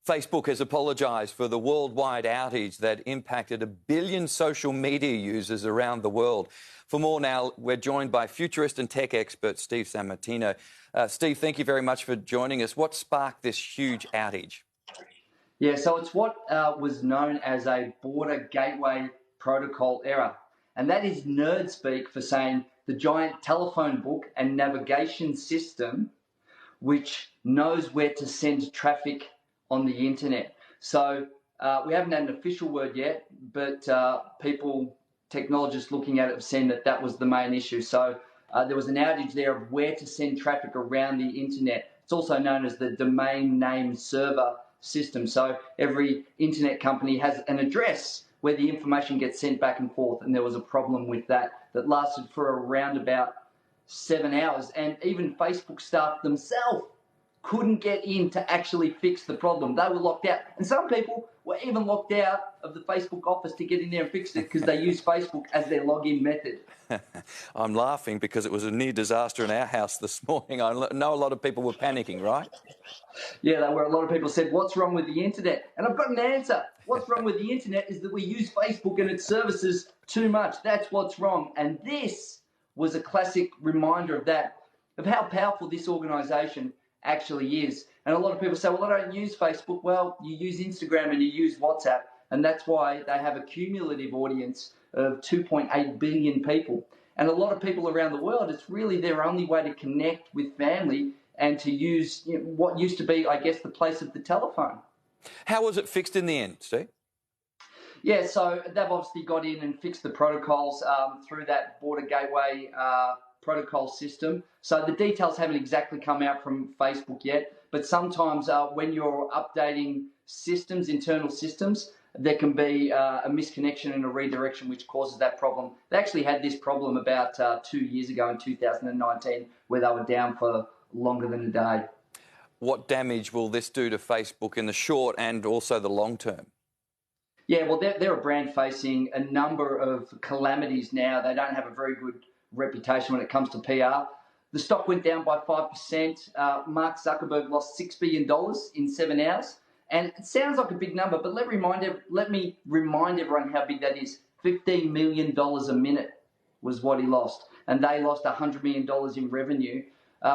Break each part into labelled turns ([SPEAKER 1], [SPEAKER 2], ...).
[SPEAKER 1] Facebook has apologised for the worldwide outage that impacted 1 billion social media users around the world. For more now, we're joined by futurist and tech expert Steve Sammartino. Steve, thank you very much for joining us. What sparked this huge outage?
[SPEAKER 2] Yeah, so it's what was known as a border gateway protocol error. And that is nerd speak for saying the giant telephone book and navigation system which knows where to send traffic on the internet. So we haven't had an official word yet, but technologists looking at it have seen that was the main issue. So there was an outage there of where to send traffic around the internet. It's also known as the domain name server system. So every internet company has an address where the information gets sent back and forth, and there was a problem with that lasted for around about 7 hours, and even Facebook staff themselves couldn't get in to actually fix the problem. They were locked out, and some people were even locked out of the Facebook office to get in there and fix it because they use Facebook as their login method.
[SPEAKER 1] I'm laughing because it was a near disaster in our house this morning. I know a lot of people were panicking, right?
[SPEAKER 2] Yeah, there were. A lot of people said, what's wrong with the internet? And I've got an answer. What's wrong with the internet is that we use Facebook and its services too much. That's what's wrong. And this was a classic reminder of that, of how powerful this organisation actually is. And a lot of people say, well, I don't use Facebook. Well, you use Instagram and you use WhatsApp, and that's why they have a cumulative audience of 2.8 billion people. And a lot of people around the world, it's really their only way to connect with family and to use what used to be, I guess, the place of the telephone.
[SPEAKER 1] How was it fixed in the end, Steve?
[SPEAKER 2] Yeah, so they've obviously got in and fixed the protocols through that border gateway protocol system. So the details haven't exactly come out from Facebook yet, but sometimes when you're updating systems, internal systems, there can be a misconnection and a redirection which causes that problem. They actually had this problem about 2 years ago in 2019 where they were down for longer than a day.
[SPEAKER 1] What damage will this do to Facebook in the short and also the long term?
[SPEAKER 2] Yeah, well, they're a brand facing a number of calamities now. They don't have a very good reputation when it comes to PR. The stock went down by 5%. Mark Zuckerberg lost $6 billion in 7 hours. And it sounds like a big number, but let me remind everyone how big that is. $15 million a minute was what he lost. And they lost $100 million in revenue.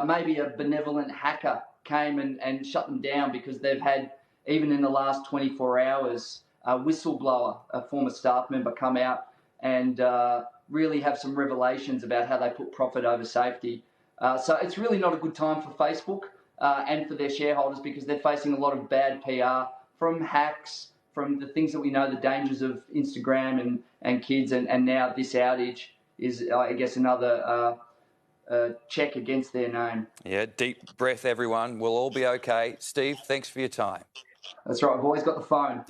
[SPEAKER 2] Maybe a benevolent hacker came and shut them down because they've had, even in the last 24 hours, a whistleblower, a former staff member, come out and really have some revelations about how they put profit over safety. So it's really not a good time for Facebook and for their shareholders because they're facing a lot of bad PR from hacks, from the things that we know, the dangers of Instagram and kids, and now this outage is, I guess, another check against their name.
[SPEAKER 1] Yeah, deep breath, everyone. We'll all be okay. Steve, thanks for your time.
[SPEAKER 2] That's right. I've always got the phone.